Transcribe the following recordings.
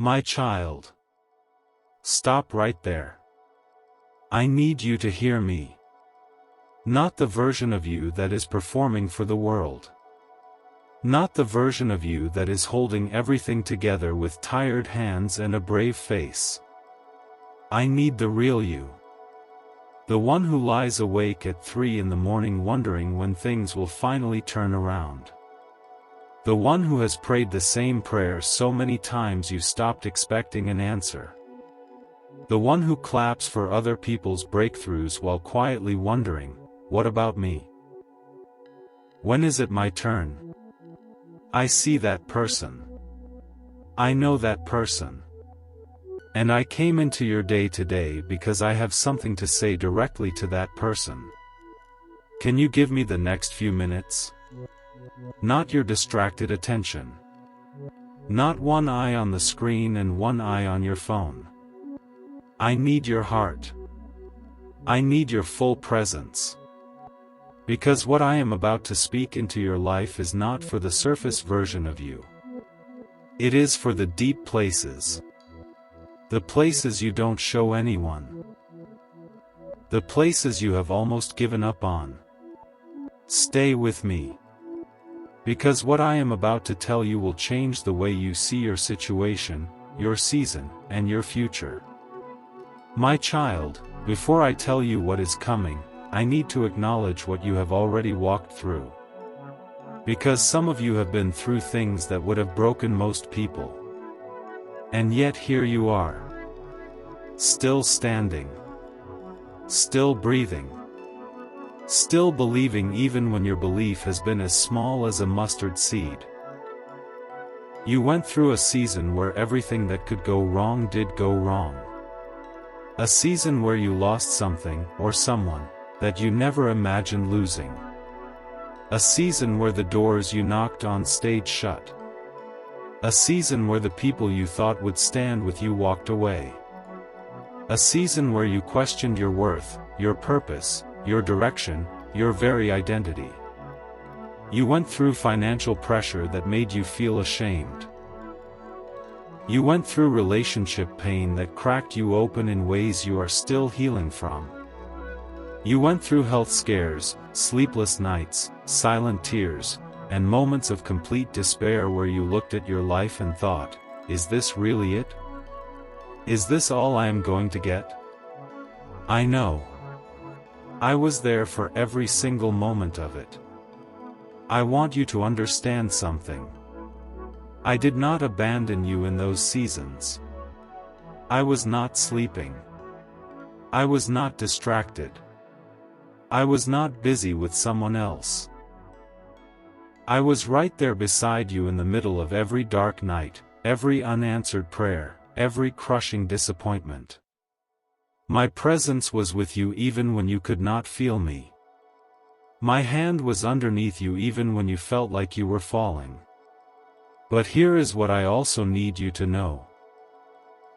My child. Stop right there. I need you to hear me. Not the version of you that is performing for the world. Not the version of you that is holding everything together with tired hands and a brave face. I need the real you. The one who lies awake at 3 in the morning wondering when things will finally turn around. The one who has prayed the same prayer so many times you stopped expecting an answer. The one who claps for other people's breakthroughs while quietly wondering, what about me? When is it my turn? I see that person. I know that person. And I came into your day today because I have something to say directly to that person. Can you give me the next few minutes? Not your distracted attention. Not one eye on the screen and one eye on your phone. I need your heart. I need your full presence. Because what I am about to speak into your life is not for the surface version of you. It is for the deep places. The places you don't show anyone. The places you have almost given up on. Stay with me. Because what I am about to tell you will change the way you see your situation, your season, and your future. My child, before I tell you what is coming, I need to acknowledge what you have already walked through. Because some of you have been through things that would have broken most people. And yet here you are. Still standing. Still breathing. Still believing even when your belief has been as small as a mustard seed. You went through a season where everything that could go wrong did go wrong. A season where you lost something, or someone, that you never imagined losing. A season where the doors you knocked on stayed shut. A season where the people you thought would stand with you walked away. A season where you questioned your worth, your purpose, your direction, your very identity. You went through financial pressure that made you feel ashamed. You went through relationship pain that cracked you open in ways you are still healing from. You went through health scares, sleepless nights, silent tears, and moments of complete despair where you looked at your life and thought, is this really it? Is this all I am going to get? I know. I was there for every single moment of it. I want you to understand something. I did not abandon you in those seasons. I was not sleeping. I was not distracted. I was not busy with someone else. I was right there beside you in the middle of every dark night, every unanswered prayer, every crushing disappointment. My presence was with you even when you could not feel me. My hand was underneath you even when you felt like you were falling. But here is what I also need you to know.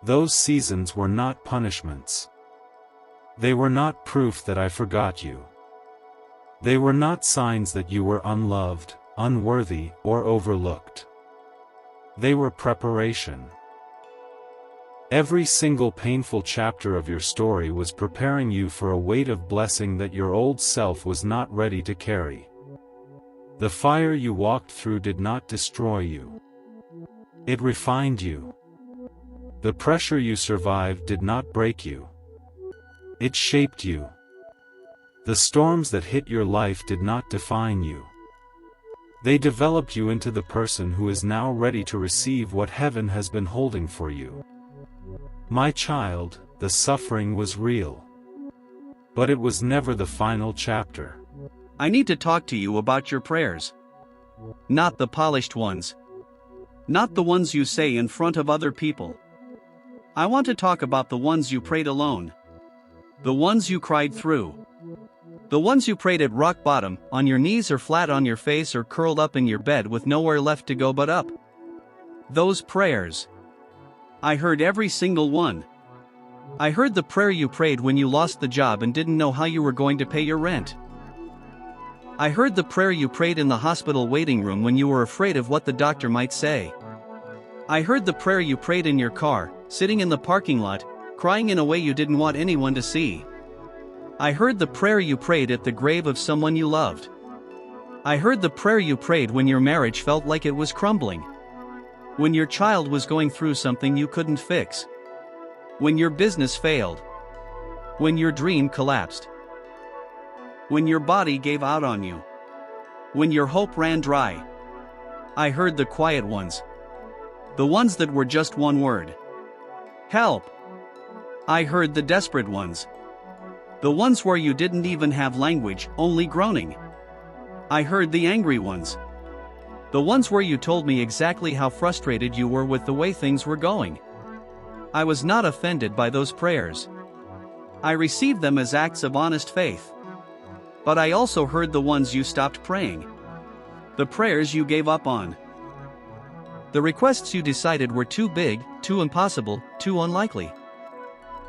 Those seasons were not punishments. They were not proof that I forgot you. They were not signs that you were unloved, unworthy, or overlooked. They were preparation. Every single painful chapter of your story was preparing you for a weight of blessing that your old self was not ready to carry. The fire you walked through did not destroy you. It refined you. The pressure you survived did not break you. It shaped you. The storms that hit your life did not define you. They developed you into the person who is now ready to receive what heaven has been holding for you. My child, the suffering was real. But it was never the final chapter. I need to talk to you about your prayers. Not the polished ones. Not the ones you say in front of other people. I want to talk about the ones you prayed alone. The ones you cried through. The ones you prayed at rock bottom, on your knees or flat on your face or curled up in your bed with nowhere left to go but up. Those prayers. I heard every single one. I heard the prayer you prayed when you lost the job and didn't know how you were going to pay your rent. I heard the prayer you prayed in the hospital waiting room when you were afraid of what the doctor might say. I heard the prayer you prayed in your car, sitting in the parking lot, crying in a way you didn't want anyone to see. I heard the prayer you prayed at the grave of someone you loved. I heard the prayer you prayed when your marriage felt like it was crumbling. When your child was going through something you couldn't fix. When your business failed. When your dream collapsed. When your body gave out on you. When your hope ran dry. I heard the quiet ones. The ones that were just one word. Help. I heard the desperate ones. The ones where you didn't even have language, only groaning. I heard the angry ones. The ones where you told me exactly how frustrated you were with the way things were going. I was not offended by those prayers. I received them as acts of honest faith. But I also heard the ones you stopped praying. The prayers you gave up on. The requests you decided were too big, too impossible, too unlikely.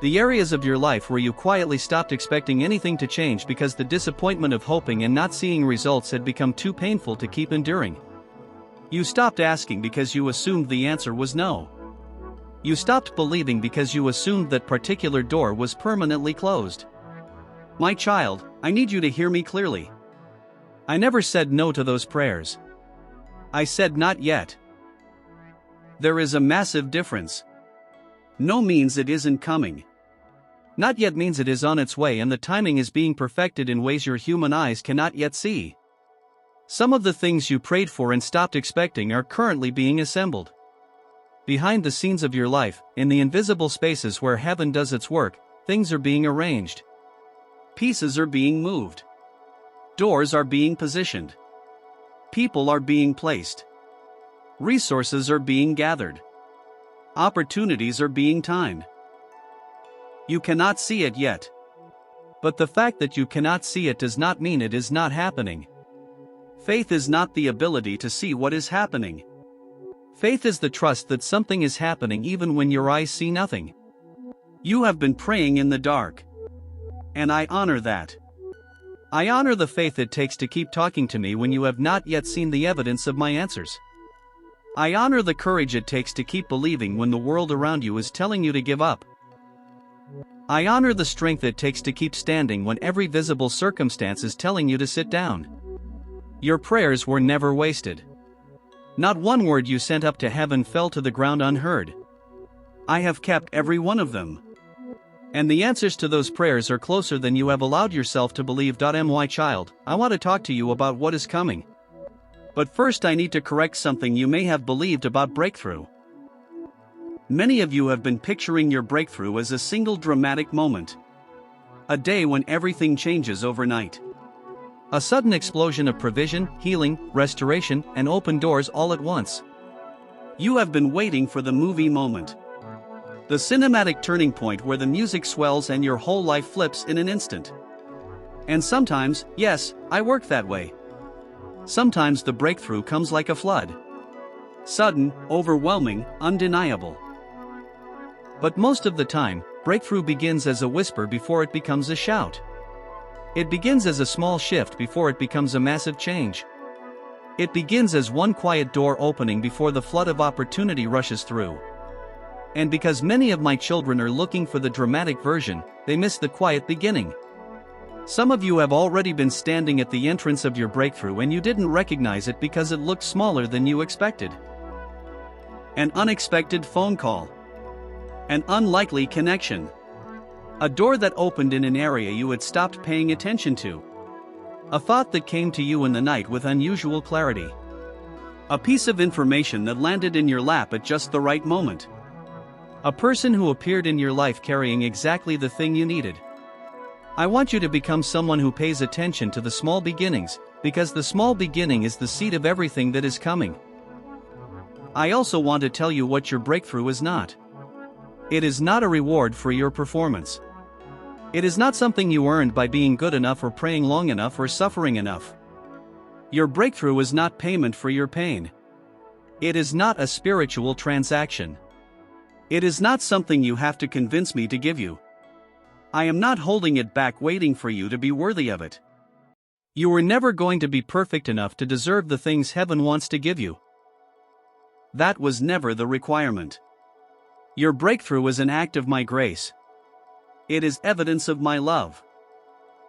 The areas of your life where you quietly stopped expecting anything to change because the disappointment of hoping and not seeing results had become too painful to keep enduring. You stopped asking because you assumed the answer was no. You stopped believing because you assumed that particular door was permanently closed. My child, I need you to hear me clearly. I never said no to those prayers. I said not yet. There is a massive difference. No means it isn't coming. Not yet means it is on its way and the timing is being perfected in ways your human eyes cannot yet see. Some of the things you prayed for and stopped expecting are currently being assembled. Behind the scenes of your life, in the invisible spaces where heaven does its work, things are being arranged. Pieces are being moved. Doors are being positioned. People are being placed. Resources are being gathered. Opportunities are being timed. You cannot see it yet. But the fact that you cannot see it does not mean it is not happening. Faith is not the ability to see what is happening. Faith is the trust that something is happening even when your eyes see nothing. You have been praying in the dark. And I honor that. I honor the faith it takes to keep talking to me when you have not yet seen the evidence of my answers. I honor the courage it takes to keep believing when the world around you is telling you to give up. I honor the strength it takes to keep standing when every visible circumstance is telling you to sit down. Your prayers were never wasted. Not one word you sent up to heaven fell to the ground unheard. I have kept every one of them. And the answers to those prayers are closer than you have allowed yourself to believe. My child, I want to talk to you about what is coming. But first I need to correct something you may have believed about breakthrough. Many of you have been picturing your breakthrough as a single dramatic moment. A day when everything changes overnight. A sudden explosion of provision, healing, restoration, and open doors all at once. You have been waiting for the movie moment. The cinematic turning point where the music swells and your whole life flips in an instant. And sometimes, yes, I work that way. Sometimes the breakthrough comes like a flood. Sudden, overwhelming, undeniable. But most of the time, breakthrough begins as a whisper before it becomes a shout. It begins as a small shift before it becomes a massive change. It begins as one quiet door opening before the flood of opportunity rushes through. And because many of my children are looking for the dramatic version, they miss the quiet beginning. Some of you have already been standing at the entrance of your breakthrough and you didn't recognize it because it looked smaller than you expected. An unexpected phone call. An unlikely connection. A door that opened in an area you had stopped paying attention to. A thought that came to you in the night with unusual clarity. A piece of information that landed in your lap at just the right moment. A person who appeared in your life carrying exactly the thing you needed. I want you to become someone who pays attention to the small beginnings, because the small beginning is the seed of everything that is coming. I also want to tell you what your breakthrough is not. It is not a reward for your performance. It is not something you earned by being good enough or praying long enough or suffering enough. Your breakthrough is not payment for your pain. It is not a spiritual transaction. It is not something you have to convince me to give you. I am not holding it back waiting for you to be worthy of it. You were never going to be perfect enough to deserve the things heaven wants to give you. That was never the requirement. Your breakthrough is an act of my grace. It is evidence of my love.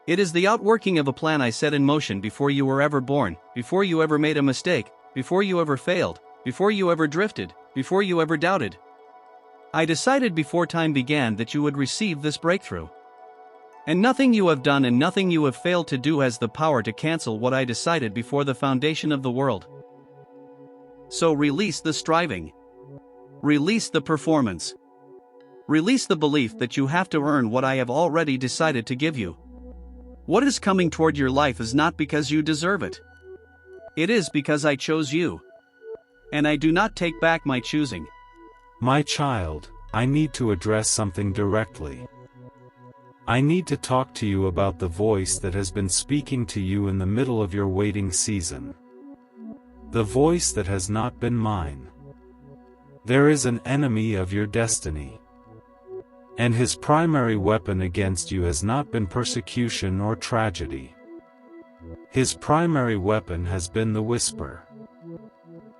It is the outworking of a plan I set in motion before you were ever born, before you ever made a mistake, before you ever failed, before you ever drifted, before you ever doubted. I decided before time began that you would receive this breakthrough. And nothing you have done and nothing you have failed to do has the power to cancel what I decided before the foundation of the world. So release the striving. Release the performance. Release the belief that you have to earn what I have already decided to give you. What is coming toward your life is not because you deserve it. It is because I chose you. And I do not take back my choosing. My child, I need to address something directly. I need to talk to you about the voice that has been speaking to you in the middle of your waiting season. The voice that has not been mine. There is an enemy of your destiny. And his primary weapon against you has not been persecution or tragedy. His primary weapon has been the whisper.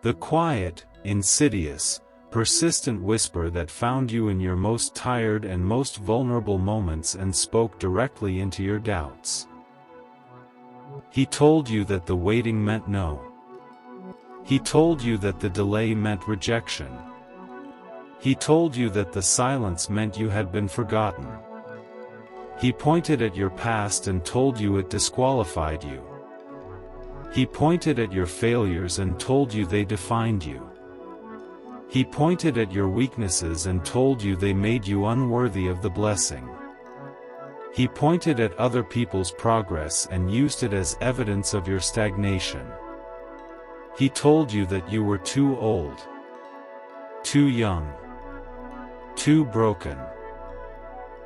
The quiet, insidious, persistent whisper that found you in your most tired and most vulnerable moments and spoke directly into your doubts. He told you that the waiting meant no. He told you that the delay meant rejection. He told you that the silence meant you had been forgotten. He pointed at your past and told you it disqualified you. He pointed at your failures and told you they defined you. He pointed at your weaknesses and told you they made you unworthy of the blessing. He pointed at other people's progress and used it as evidence of your stagnation. He told you that you were too old, too young, too broken,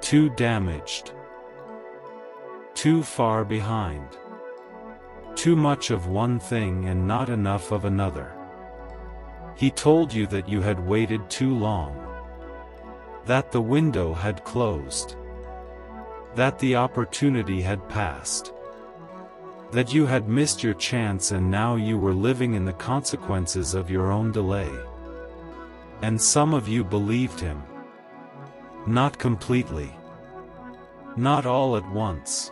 too damaged, too far behind, too much of one thing and not enough of another. He told you that you had waited too long, that the window had closed, that the opportunity had passed, that you had missed your chance and now you were living in the consequences of your own delay. And some of you believed him. Not completely. Not all at once.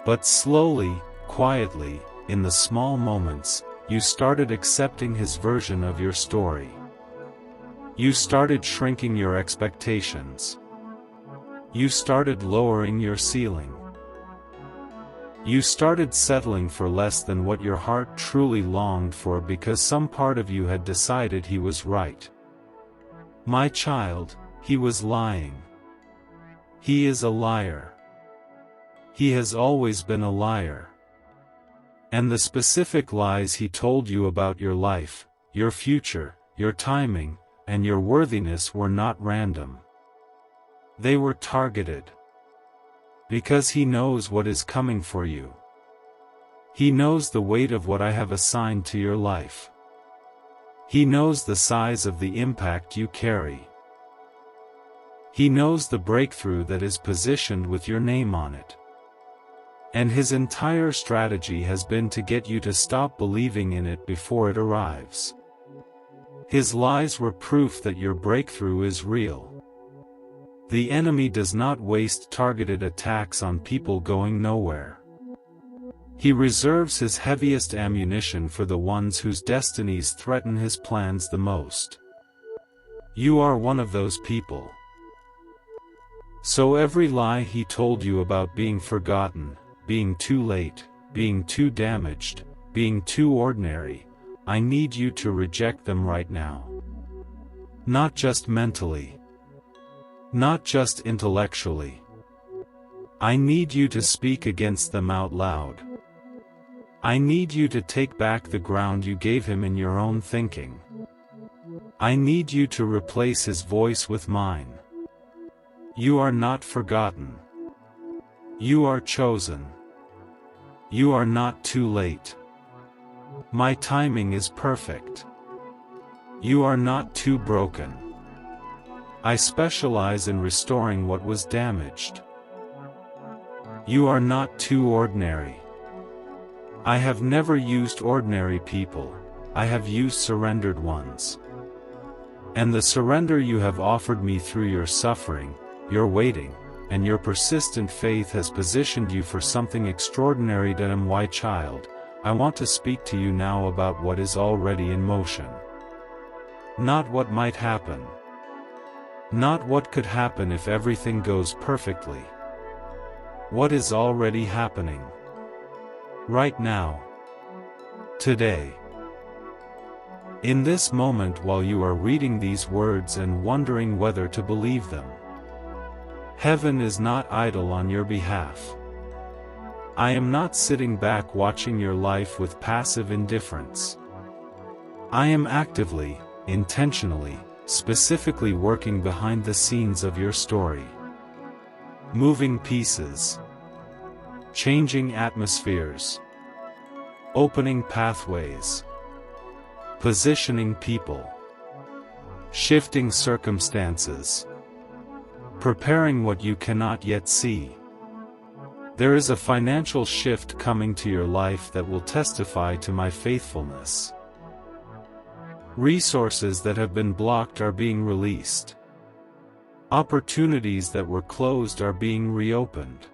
But slowly, quietly, in the small moments, you started accepting his version of your story. You started shrinking your expectations. You started lowering your ceiling. You started settling for less than what your heart truly longed for because some part of you had decided he was right. My child, he was lying. He is a liar. He has always been a liar. And the specific lies he told you about your life, your future, your timing, and your worthiness were not random. They were targeted. Because he knows what is coming for you. He knows the weight of what I have assigned to your life. He knows the size of the impact you carry. He knows the breakthrough that is positioned with your name on it. And his entire strategy has been to get you to stop believing in it before it arrives. His lies were proof that your breakthrough is real. The enemy does not waste targeted attacks on people going nowhere. He reserves his heaviest ammunition for the ones whose destinies threaten his plans the most. You are one of those people. So every lie he told you about being forgotten, being too late, being too damaged, being too ordinary, I need you to reject them right now. Not just mentally. Not just intellectually. I need you to speak against them out loud. I need you to take back the ground you gave him in your own thinking. I need you to replace his voice with mine. You are not forgotten. You are chosen. You are not too late. My timing is perfect. You are not too broken. I specialize in restoring what was damaged. You are not too ordinary. I have never used ordinary people. I have used surrendered ones. And the surrender you have offered me through your suffering, your waiting, and your persistent faith has positioned you for something extraordinary. My child, I want to speak to you now about what is already in motion. Not what might happen. Not what could happen if everything goes perfectly. What is already happening. Right now. Today. In this moment while you are reading these words and wondering whether to believe them. Heaven is not idle on your behalf. I am not sitting back watching your life with passive indifference. I am actively, intentionally, specifically working behind the scenes of your story. Moving pieces. Changing atmospheres. Opening pathways. Positioning people. Shifting circumstances. Preparing what you cannot yet see. There is a financial shift coming to your life that will testify to my faithfulness. Resources that have been blocked are being released. Opportunities that were closed are being reopened.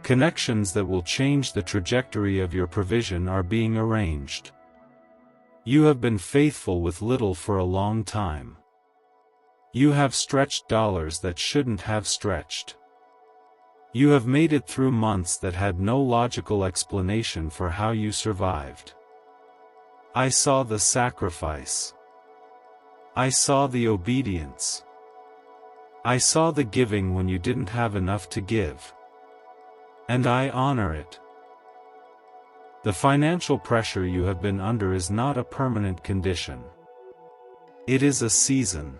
Connections that will change the trajectory of your provision are being arranged. You have been faithful with little for a long time. You have stretched dollars that shouldn't have stretched. You have made it through months that had no logical explanation for how you survived. I saw the sacrifice. I saw the obedience. I saw the giving when you didn't have enough to give. And I honor it. The financial pressure you have been under is not a permanent condition. It is a season.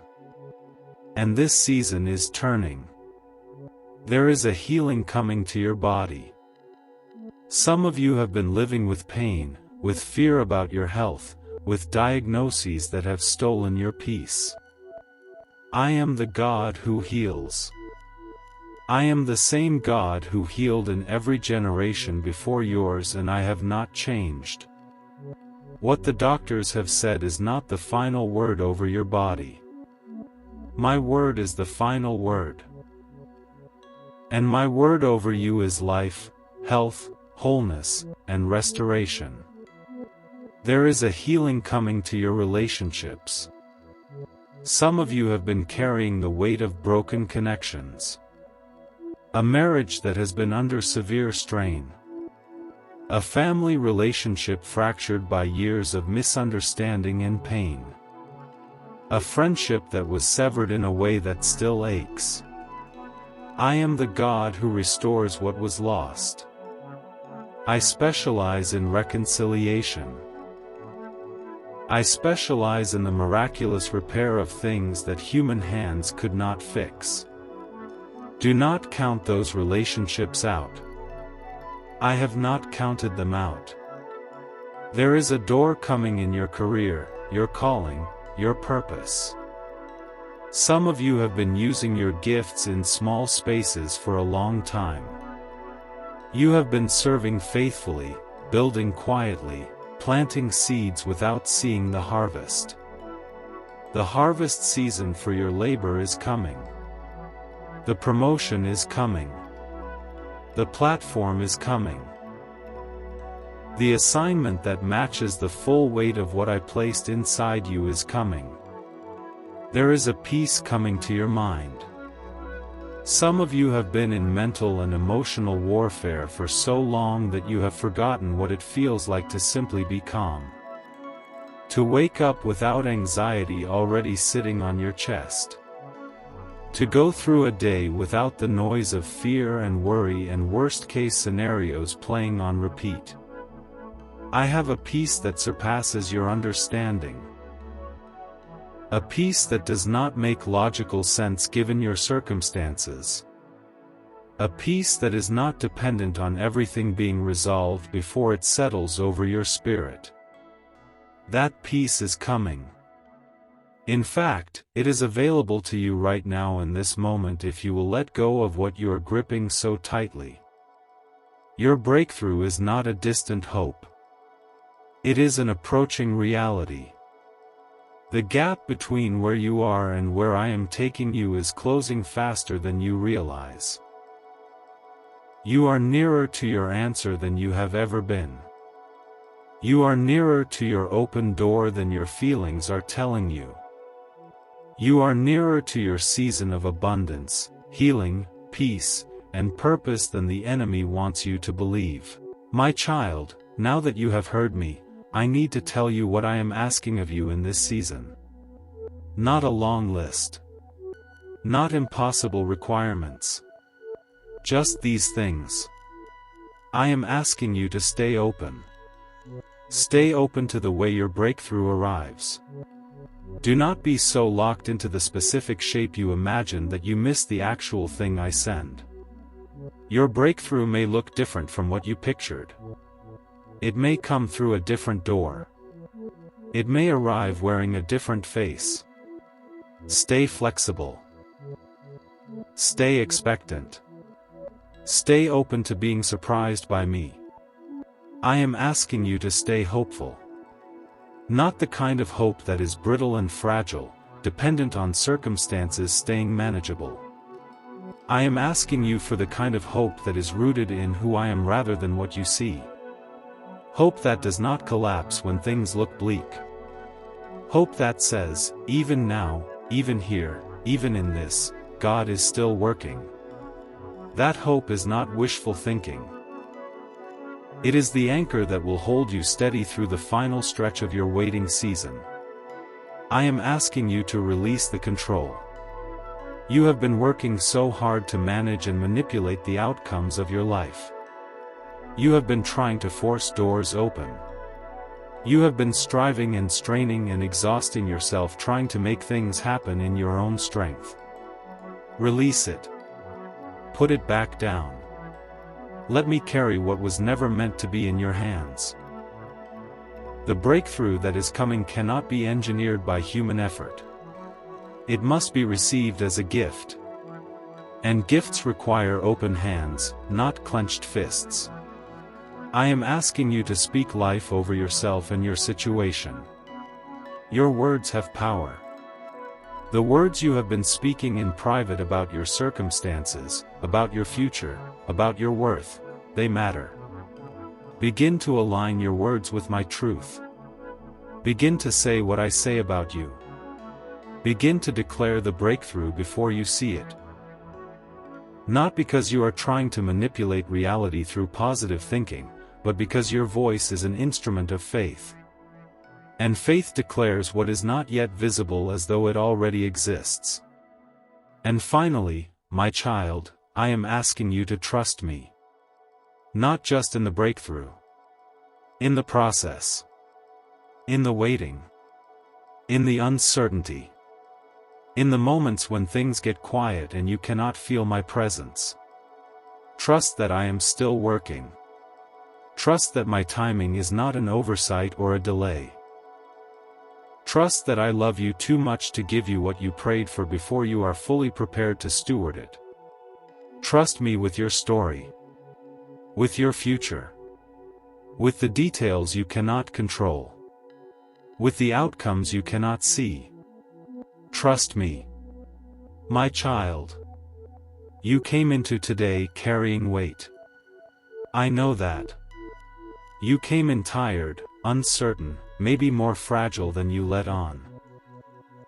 And this season is turning. There is a healing coming to your body. Some of you have been living with pain, with fear about your health, with diagnoses that have stolen your peace. I am the God who heals. I am the same God who healed in every generation before yours, and I have not changed. What the doctors have said is not the final word over your body. My word is the final word. And my word over you is life, health, wholeness, and restoration. There is a healing coming to your relationships. Some of you have been carrying the weight of broken connections. A marriage that has been under severe strain. A family relationship fractured by years of misunderstanding and pain. A friendship that was severed in a way that still aches. I am the God who restores what was lost. I specialize in reconciliation. I specialize in the miraculous repair of things that human hands could not fix. Do not count those relationships out. I have not counted them out. There is a door coming in your career, your calling, your purpose. Some of you have been using your gifts in small spaces for a long time. You have been serving faithfully, building quietly, planting seeds without seeing the harvest. The harvest season for your labor is coming. The promotion is coming. The platform is coming. The assignment that matches the full weight of what I placed inside you is coming. There is a peace coming to your mind. Some of you have been in mental and emotional warfare for so long that you have forgotten what it feels like to simply be calm. To wake up without anxiety already sitting on your chest. To go through a day without the noise of fear and worry and worst-case scenarios playing on repeat. I have a peace that surpasses your understanding. A peace that does not make logical sense given your circumstances. A peace that is not dependent on everything being resolved before it settles over your spirit. That peace is coming. In fact, it is available to you right now in this moment if you will let go of what you are gripping so tightly. Your breakthrough is not a distant hope. It is an approaching reality. The gap between where you are and where I am taking you is closing faster than you realize. You are nearer to your answer than you have ever been. You are nearer to your open door than your feelings are telling you. You are nearer to your season of abundance, healing, peace, and purpose than the enemy wants you to believe. My child, now that you have heard me, I need to tell you what I am asking of you in this season. Not a long list. Not impossible requirements. Just these things. I am asking you to stay open. Stay open to the way your breakthrough arrives. Do not be so locked into the specific shape you imagine that you miss the actual thing I send. Your breakthrough may look different from what you pictured. It may come through a different door. It may arrive wearing a different face. Stay flexible. Stay expectant. Stay open to being surprised by me. I am asking you to stay hopeful. Not the kind of hope that is brittle and fragile, dependent on circumstances staying manageable. I am asking you for the kind of hope that is rooted in who I am rather than what you see. Hope that does not collapse when things look bleak. Hope that says, even now, even here, even in this, God is still working. That hope is not wishful thinking. It is the anchor that will hold you steady through the final stretch of your waiting season. I am asking you to release the control. You have been working so hard to manage and manipulate the outcomes of your life. You have been trying to force doors open. You have been striving and straining and exhausting yourself trying to make things happen in your own strength. Release it. Put it back down. Let me carry what was never meant to be in your hands. The breakthrough that is coming cannot be engineered by human effort. It must be received as a gift. And gifts require open hands, not clenched fists. I am asking you to speak life over yourself and your situation. Your words have power. The words you have been speaking in private about your circumstances, about your future, about your worth, they matter. Begin to align your words with my truth. Begin to say what I say about you. Begin to declare the breakthrough before you see it. Not because you are trying to manipulate reality through positive thinking, but because your voice is an instrument of faith. And faith declares what is not yet visible as though it already exists. And finally, my child, I am asking you to trust me. Not just in the breakthrough. In the process. In the waiting. In the uncertainty. In the moments when things get quiet and you cannot feel my presence. Trust that I am still working. Trust that my timing is not an oversight or a delay. Trust that I love you too much to give you what you prayed for before you are fully prepared to steward it. Trust me with your story. With your future. With the details you cannot control. With the outcomes you cannot see. Trust me. My child. You came into today carrying weight. I know that. You came in tired, uncertain, maybe more fragile than you let on.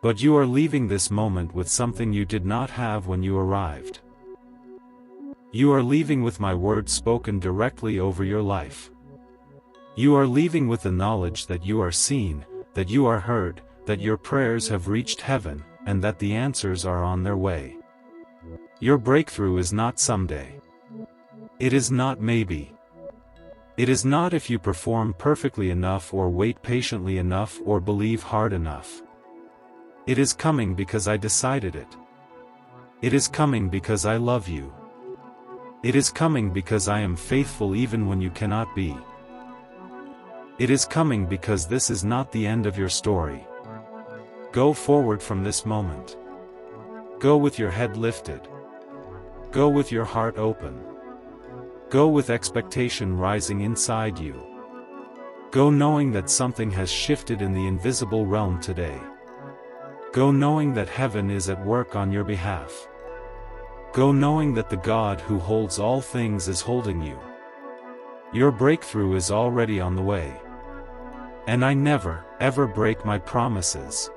But you are leaving this moment with something you did not have when you arrived. You are leaving with my words spoken directly over your life. You are leaving with the knowledge that you are seen, that you are heard, that your prayers have reached heaven, and that the answers are on their way. Your breakthrough is not someday. It is not maybe. It is not if you perform perfectly enough or wait patiently enough or believe hard enough. It is coming because I decided it. It is coming because I love you. It is coming because I am faithful even when you cannot be. It is coming because this is not the end of your story. Go forward from this moment. Go with your head lifted. Go with your heart open. Go with expectation rising inside you. Go knowing that something has shifted in the invisible realm today. Go knowing that heaven is at work on your behalf. Go knowing that the God who holds all things is holding you. Your breakthrough is already on the way. And I never, ever break my promises.